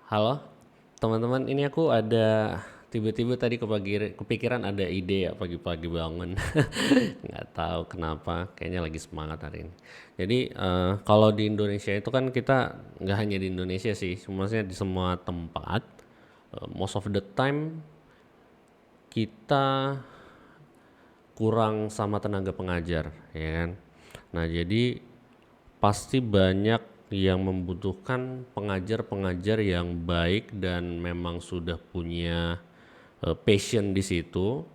Halo, teman-teman. Ini aku ada tiba-tiba tadi kepikiran ada ide ya pagi-pagi bangun. Nggak tahu kenapa, kayaknya lagi semangat hari ini. Jadi kalau di Indonesia itu kan kita nggak hanya di Indonesia sih, maksudnya di semua tempat. Most of the time kita kurang sama tenaga pengajar, ya kan? Nah, jadi pasti banyak yang membutuhkan pengajar-pengajar yang baik dan memang sudah punya passion di situ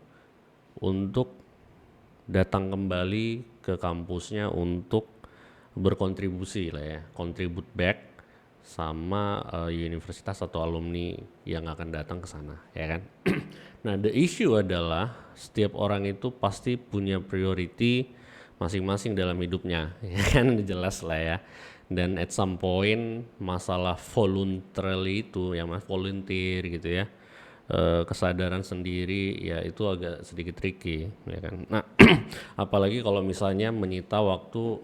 untuk datang kembali ke kampusnya untuk berkontribusi lah ya, contribute back sama universitas atau alumni yang akan datang ke sana, ya kan? Nah, the issue adalah setiap orang itu pasti punya priority masing-masing dalam hidupnya, ya kan? Jelas lah ya. Dan at some point masalah voluntarily itu ya mas, volunteer gitu ya, kesadaran sendiri ya itu agak sedikit tricky, ya kan? Nah, apalagi kalau misalnya menyita waktu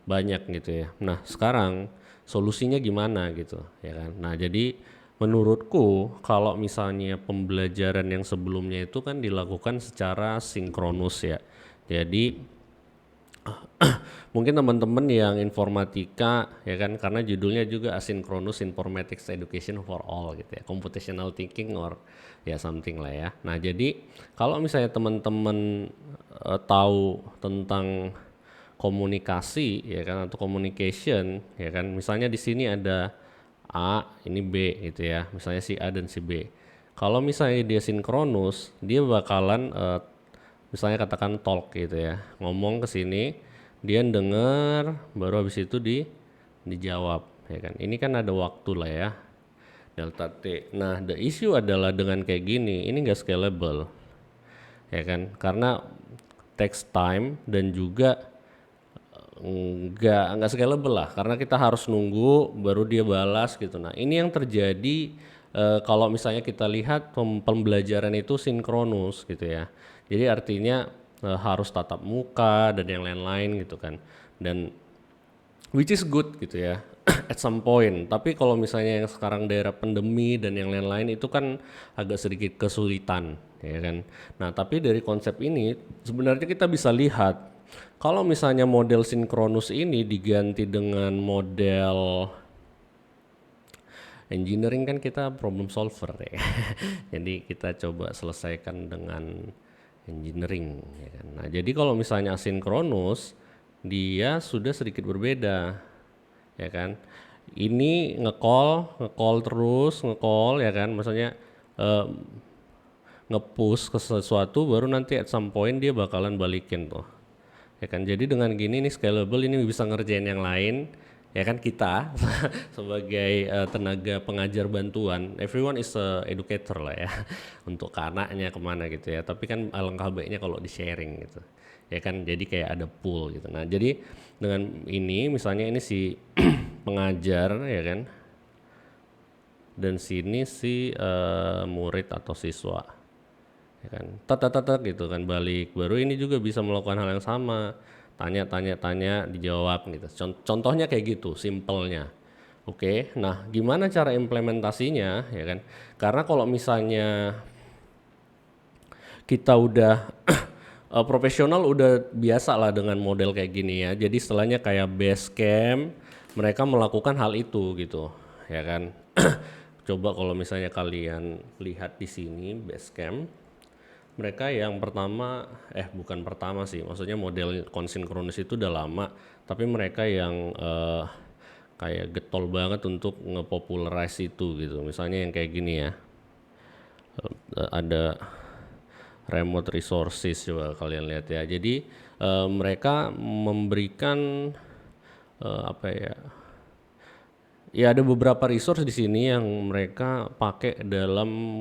banyak gitu ya. Nah, sekarang solusinya gimana gitu, ya kan? Nah, jadi menurutku kalau misalnya pembelajaran yang sebelumnya itu kan dilakukan secara sinkronus ya. Jadi mungkin teman-teman yang informatika ya kan, karena judulnya juga Asynchronous Informatics Education for All gitu ya, computational thinking or ya something lah ya. Nah, jadi kalau misalnya teman-teman tahu tentang komunikasi ya kan, atau communication ya kan, misalnya di sini ada A, ini B gitu ya, misalnya si A dan si B. Kalau misalnya dia sinkronus, dia bakalan misalnya katakan talk gitu ya, ngomong ke sini, dia denger, baru habis itu dijawab ya kan. Ini kan ada waktu lah ya, delta T. Nah, the issue adalah dengan kayak gini, ini enggak scalable ya kan, karena takes time dan juga nggak scalable lah, karena kita harus nunggu baru dia balas gitu. Nah, ini yang terjadi kalau misalnya kita lihat pembelajaran itu sinkronus gitu ya. Jadi artinya harus tatap muka dan yang lain-lain gitu kan. Dan which is good gitu ya at some point. Tapi kalau misalnya yang sekarang daerah pandemi dan yang lain-lain itu kan agak sedikit kesulitan ya kan. Nah, tapi dari konsep ini sebenarnya kita bisa lihat kalau misalnya model sinkronus ini diganti dengan model engineering, kan kita problem solver ya. Jadi kita coba selesaikan dengan engineering ya kan. Nah, jadi kalau misalnya asinkronus dia sudah sedikit berbeda ya kan. Ini ngecall terus, ngecall ya kan. Maksudnya eh, nge-push ke sesuatu baru nanti at some point dia bakalan balikin tuh. Ya kan, jadi dengan gini nih scalable, ini bisa ngerjain yang lain ya kan. Kita sebagai tenaga pengajar bantuan, everyone is a educator lah ya untuk ke anaknya kemana gitu ya, tapi kan alangkah baiknya kalau di sharing gitu ya kan, jadi kayak ada pool gitu. Nah, jadi dengan ini misalnya ini si pengajar ya kan, dan sini si murid atau siswa ya kan, tet gitu kan, balik baru ini juga bisa melakukan hal yang sama, tanya dijawab gitu. Contohnya kayak gitu simpelnya. Oke, nah gimana cara implementasinya ya kan, karena kalau misalnya kita udah profesional, udah biasa lah dengan model kayak gini ya, jadi istilahnya kayak base camp mereka melakukan hal itu gitu ya kan. Coba kalau misalnya kalian lihat di sini base camp, mereka yang pertama, bukan pertama sih, maksudnya model konsinkronus itu udah lama, tapi mereka yang kayak getol banget untuk ngepopularize itu gitu. Misalnya yang kayak gini ya, ada remote resources, coba kalian lihat ya. Jadi mereka memberikan apa ya? Ya ada beberapa resource di sini yang mereka pakai dalam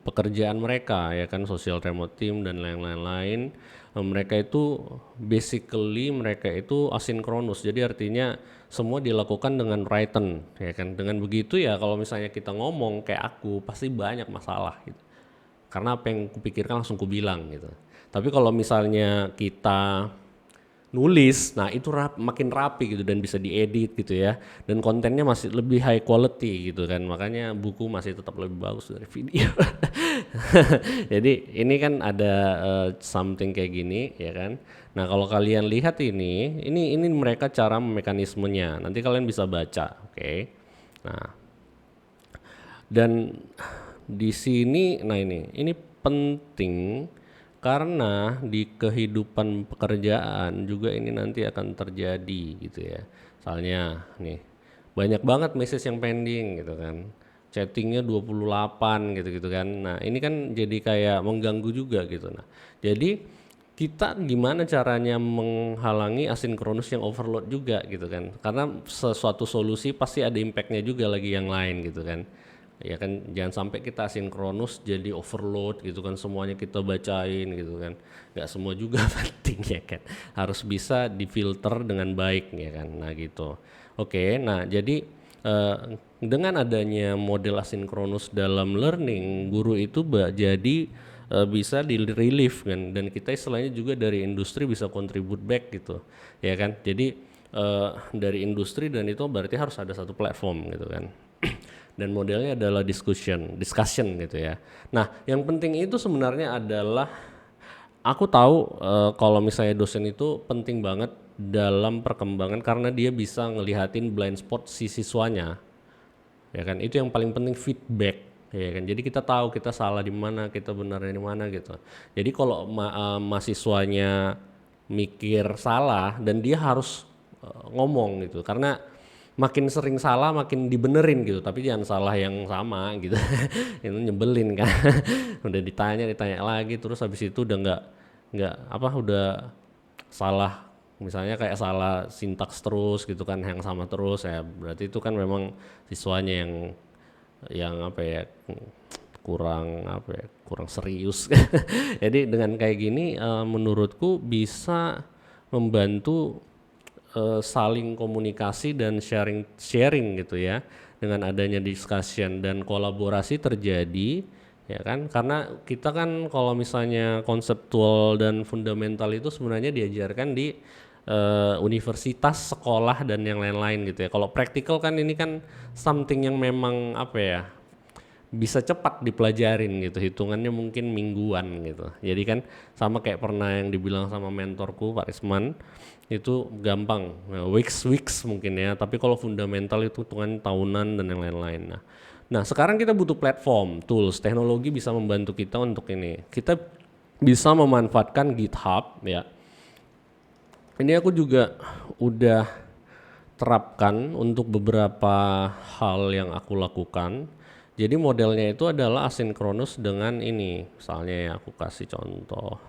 pekerjaan mereka ya kan, social remote team dan lain-lain. Mereka itu basically mereka itu asinkronus, jadi artinya semua dilakukan dengan written ya kan. Dengan begitu ya kalau misalnya kita ngomong kayak aku pasti banyak masalah gitu, karena apa yang kupikirkan langsung kubilang gitu. Tapi kalau misalnya kita nulis, nah itu makin rapi gitu dan bisa diedit gitu ya, dan kontennya masih lebih high quality gitu kan, makanya buku masih tetap lebih bagus dari video. Jadi ini kan ada something kayak gini ya kan. Nah kalau kalian lihat ini mereka cara mekanismenya, nanti kalian bisa baca, oke. Nah dan di sini, nah ini penting karena di kehidupan pekerjaan juga ini nanti akan terjadi gitu ya. Soalnya nih banyak banget message yang pending gitu kan. Chattingnya 28 gitu-gitu kan. Nah ini kan jadi kayak mengganggu juga gitu. Nah jadi kita gimana caranya menghalangi asinkronus yang overload juga gitu kan. Karena sesuatu solusi pasti ada impactnya juga lagi yang lain gitu kan. Ya kan jangan sampai kita asinkronus jadi overload gitu kan, semuanya kita bacain gitu kan, nggak semua juga penting ya kan, harus bisa difilter dengan baik ya kan. Nah gitu, oke. Nah jadi dengan adanya model asinkronus dalam learning, guru itu jadi bisa di relief kan, dan kita istilahnya juga dari industri bisa contribute back gitu ya kan. Jadi dari industri, dan itu berarti harus ada satu platform gitu kan. Dan modelnya adalah discussion gitu ya. Nah, yang penting itu sebenarnya adalah aku tahu kalau misalnya dosen itu penting banget dalam perkembangan karena dia bisa ngelihatin blind spot si siswanya. Ya kan? Itu yang paling penting, feedback. Ya kan? Jadi kita tahu kita salah di mana, kita benarnya di mana gitu. Jadi kalau mahasiswanya mikir salah dan dia harus ngomong gitu, karena makin sering salah makin dibenerin gitu, tapi jangan salah yang sama gitu. Itu nyebelin kan. Udah ditanya lagi, terus habis itu udah nggak apa, udah salah, misalnya kayak salah sintaks terus gitu kan, yang sama terus ya, berarti itu kan memang siswanya yang apa ya, kurang serius. Jadi dengan kayak gini menurutku bisa membantu saling komunikasi dan sharing gitu ya, dengan adanya discussion dan kolaborasi terjadi ya kan. Karena kita kan kalau misalnya konseptual dan fundamental itu sebenarnya diajarkan di universitas, sekolah dan yang lain-lain gitu ya. Kalau praktikal kan ini kan something yang memang apa ya, bisa cepat dipelajarin gitu, hitungannya mungkin mingguan gitu. Jadi kan sama kayak pernah yang dibilang sama mentorku Pak Risman, itu gampang, weeks mungkin ya, tapi kalau fundamental itu hitungan tahunan dan yang lain-lain. Nah sekarang kita butuh platform, tools, teknologi bisa membantu kita untuk ini. Kita bisa memanfaatkan GitHub ya. Ini aku juga udah terapkan untuk beberapa hal yang aku lakukan. Jadi modelnya itu adalah asinkronus dengan ini, misalnya ya aku kasih contoh.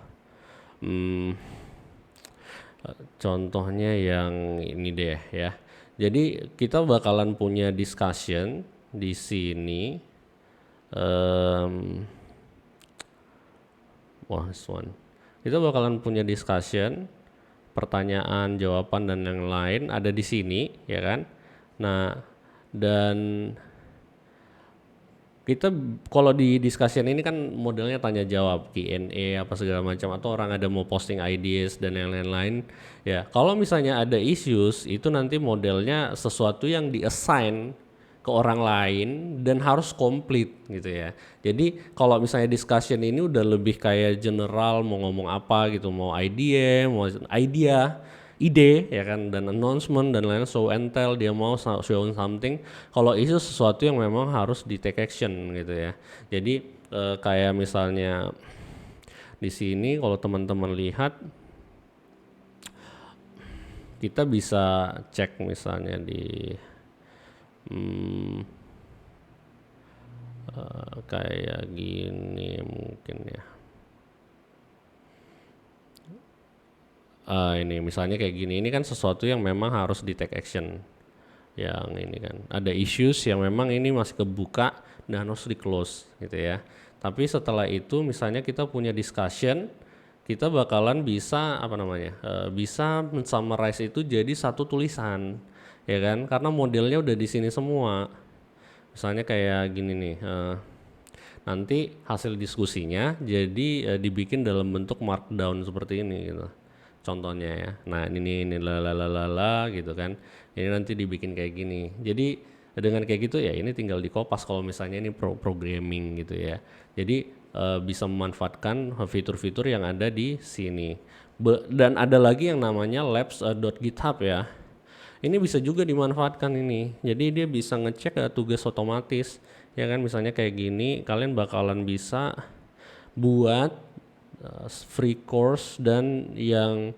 Contohnya yang ini deh ya. Jadi kita bakalan punya discussion di sini. This one. Kita bakalan punya discussion, pertanyaan, jawaban dan yang lain ada di sini ya kan. Nah, dan kita kalau di discussion ini kan modelnya tanya jawab, Q&A apa segala macam, atau orang ada mau posting ideas dan yang lain-lain ya. Kalau misalnya ada issues, itu nanti modelnya sesuatu yang di-assign ke orang lain dan harus komplit gitu ya. Jadi kalau misalnya discussion ini udah lebih kayak general, mau ngomong apa gitu, mau ide ya kan, dan announcement dan lain-lain, show and tell, dia mau show something. Kalau itu sesuatu yang memang harus di take action gitu ya. Jadi kayak misalnya di sini kalau teman-teman lihat, kita bisa cek misalnya di kayak gini mungkin ya. Ini misalnya kayak gini, ini kan sesuatu yang memang harus di take action. Yang ini kan ada issues yang memang ini masih kebuka dan harus di close gitu ya. Tapi setelah itu misalnya kita punya discussion, kita bakalan bisa apa namanya, bisa men-summarize itu jadi satu tulisan ya kan, karena modelnya udah di sini semua. Misalnya kayak gini nih, nanti hasil diskusinya jadi dibikin dalam bentuk markdown seperti ini gitu. contohnya ya. Nah ini lalalala gitu kan. Ini nanti dibikin kayak gini. Jadi dengan kayak gitu ya ini tinggal dikopas kalau misalnya ini programming gitu ya. Jadi bisa memanfaatkan fitur-fitur yang ada di sini. Dan ada lagi yang namanya labs.github ya. Ini bisa juga dimanfaatkan ini. Jadi dia bisa ngecek tugas otomatis. Ya kan misalnya kayak gini, kalian bakalan bisa buat free course dan yang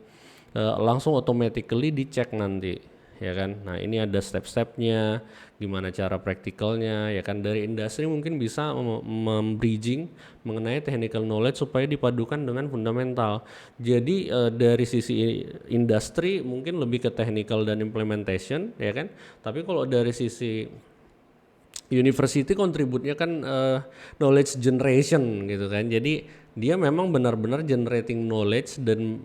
langsung automatically dicek nanti ya kan. Nah ini ada step-stepnya, gimana cara praktikalnya ya kan. Dari industri mungkin bisa membridging mengenai technical knowledge supaya dipadukan dengan fundamental. Jadi dari sisi industri mungkin lebih ke technical dan implementation ya kan. Tapi kalau dari sisi university kontributnya kan knowledge generation gitu kan. Jadi dia memang benar-benar generating knowledge dan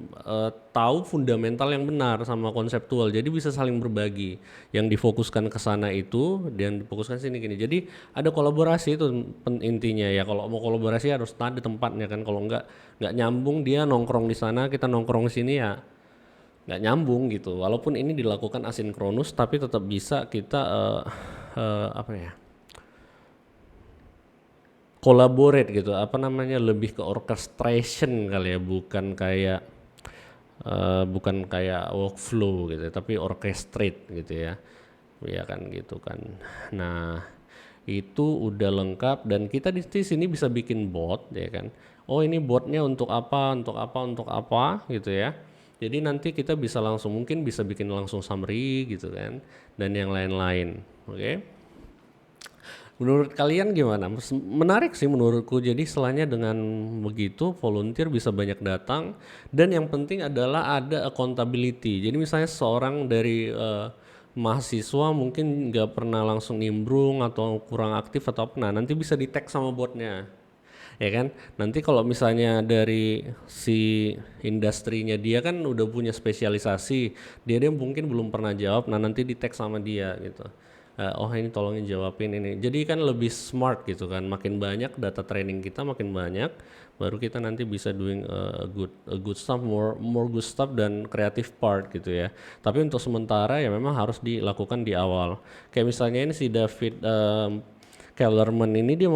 tahu fundamental yang benar sama konseptual. Jadi bisa saling berbagi. Yang difokuskan ke sana itu dan difokuskan sini gini. Jadi ada kolaborasi itu intinya ya. Kalau mau kolaborasi harus ada tempatnya kan. Kalau nggak nyambung, dia nongkrong di sana, kita nongkrong di sini ya nggak nyambung gitu. Walaupun ini dilakukan asinkronus tapi tetap bisa kita apa ya? Collaborate gitu, apa namanya, lebih ke orchestration kali ya, bukan kayak workflow gitu, tapi orchestrate gitu ya, ya kan gitu kan. Nah itu udah lengkap dan kita di sini bisa bikin bot ya kan. Oh ini botnya untuk apa gitu ya. Jadi nanti kita bisa langsung mungkin bisa bikin langsung summary gitu kan dan yang lain-lain. Oke. Menurut kalian gimana? Menarik sih menurutku. Jadi setelahnya dengan begitu volunteer bisa banyak datang dan yang penting adalah ada accountability. Jadi misalnya seorang dari mahasiswa mungkin nggak pernah langsung nimbrung atau kurang aktif atau apa, nah nanti bisa di tag sama botnya. Ya kan? Nanti kalau misalnya dari si industrinya dia kan udah punya spesialisasi, dia mungkin belum pernah jawab, nah nanti di tag sama dia gitu. Oh ini tolongin jawabin ini. Jadi kan lebih smart gitu kan. Makin banyak data training kita makin banyak, baru kita nanti bisa doing a good stuff, more good stuff dan creative part gitu ya. Tapi untuk sementara ya memang harus dilakukan di awal. Kayak misalnya ini si David Kellerman ini dia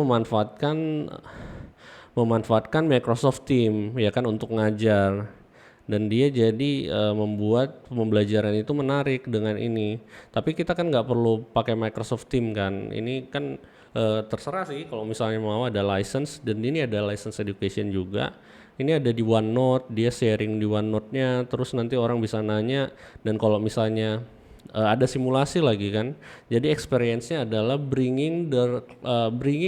memanfaatkan Microsoft Teams ya kan untuk ngajar. Dan dia jadi membuat pembelajaran itu menarik dengan ini. Tapi kita kan nggak perlu pakai Microsoft Teams kan. Ini kan terserah sih kalau misalnya mau ada license, dan ini ada license education juga. Ini ada di OneNote, dia sharing di OneNote-nya, terus nanti orang bisa nanya, dan kalau misalnya ada simulasi lagi kan. Jadi experience-nya adalah bringing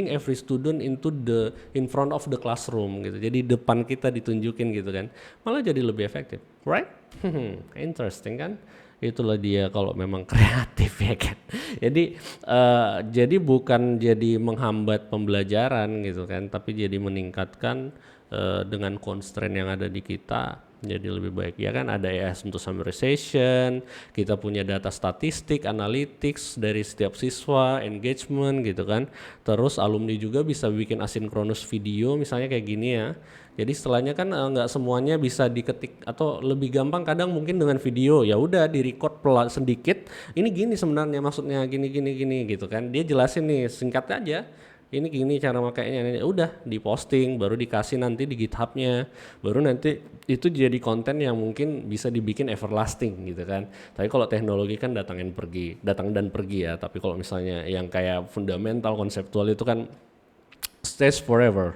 every student in front of the classroom gitu. Jadi depan kita ditunjukin gitu kan. Malah jadi lebih efektif, right? Interesting kan? Itulah dia kalau memang kreatif ya kan. Jadi bukan jadi menghambat pembelajaran gitu kan, tapi jadi meningkatkan dengan constraint yang ada di kita. Jadi lebih baik ya kan. Ada AS untuk summarization, kita punya data statistik, analytics dari setiap siswa, engagement gitu kan. Terus alumni juga bisa bikin asinkronus video misalnya kayak gini ya. Jadi setelahnya kan nggak semuanya bisa diketik, atau lebih gampang kadang mungkin dengan video ya udah di record sedikit. Ini gini sebenarnya maksudnya gini gitu kan. Dia jelasin nih singkat aja. Ini gini cara makainya, udah diposting, baru dikasih nanti di GitHub-nya, baru nanti itu jadi konten yang mungkin bisa dibikin everlasting gitu kan. Tapi kalau teknologi kan datang dan pergi ya. Tapi kalau misalnya yang kayak fundamental konseptual itu kan stays forever,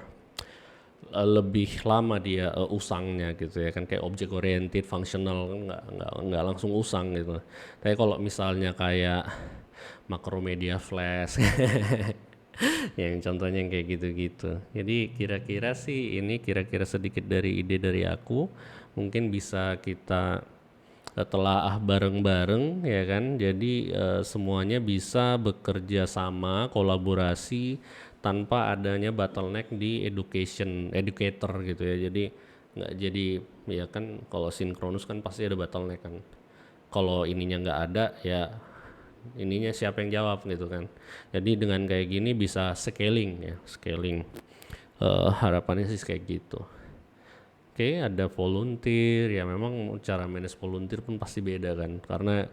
lebih lama dia usangnya gitu ya kan. Kayak object oriented functional kan nggak langsung usang gitu. Tapi kalau misalnya kayak Macromedia Flash yang contohnya yang kayak gitu-gitu. Jadi kira-kira sih ini kira-kira sedikit dari ide dari aku. Mungkin bisa kita telaah bareng-bareng ya kan. Jadi semuanya bisa bekerja sama, kolaborasi tanpa adanya bottleneck di educator gitu ya. Jadi nggak jadi ya kan, kalau sinkronus kan pasti ada bottleneck kan. Kalau ininya nggak ada ya ininya siapa yang jawab gitu kan. Jadi dengan kayak gini bisa scaling. Harapannya sih kayak gitu. Oke, ada volunteer, ya memang cara manage volunteer pun pasti beda kan, karena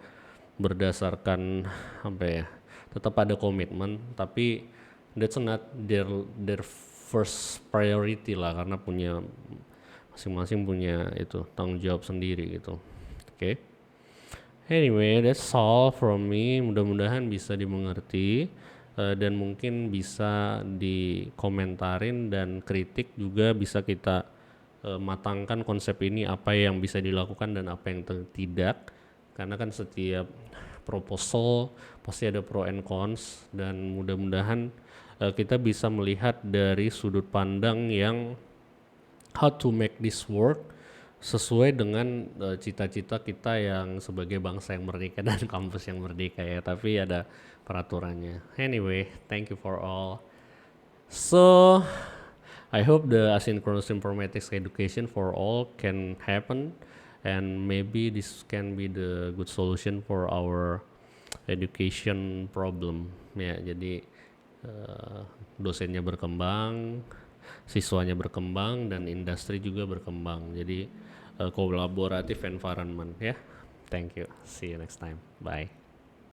berdasarkan apa ya, tetap ada komitmen, tapi that's not their first priority lah, karena punya masing-masing punya itu tanggung jawab sendiri gitu. Oke. Anyway, that's all from me. Mudah-mudahan bisa dimengerti dan mungkin bisa dikomentarin dan kritik juga bisa kita matangkan konsep ini apa yang bisa dilakukan dan apa yang tidak. Karena kan setiap proposal pasti ada pro and cons dan mudah-mudahan kita bisa melihat dari sudut pandang yang how to make this work sesuai dengan cita-cita kita yang sebagai bangsa yang merdeka dan kampus yang merdeka ya, tapi ada peraturannya. Anyway, thank you for all. So, I hope the asynchronous informatics education for all can happen and maybe this can be the good solution for our education problem. Ya, jadi dosennya berkembang, siswanya berkembang dan industri juga berkembang. Jadi kolaboratif environment ya. Thank you. See you next time. Bye.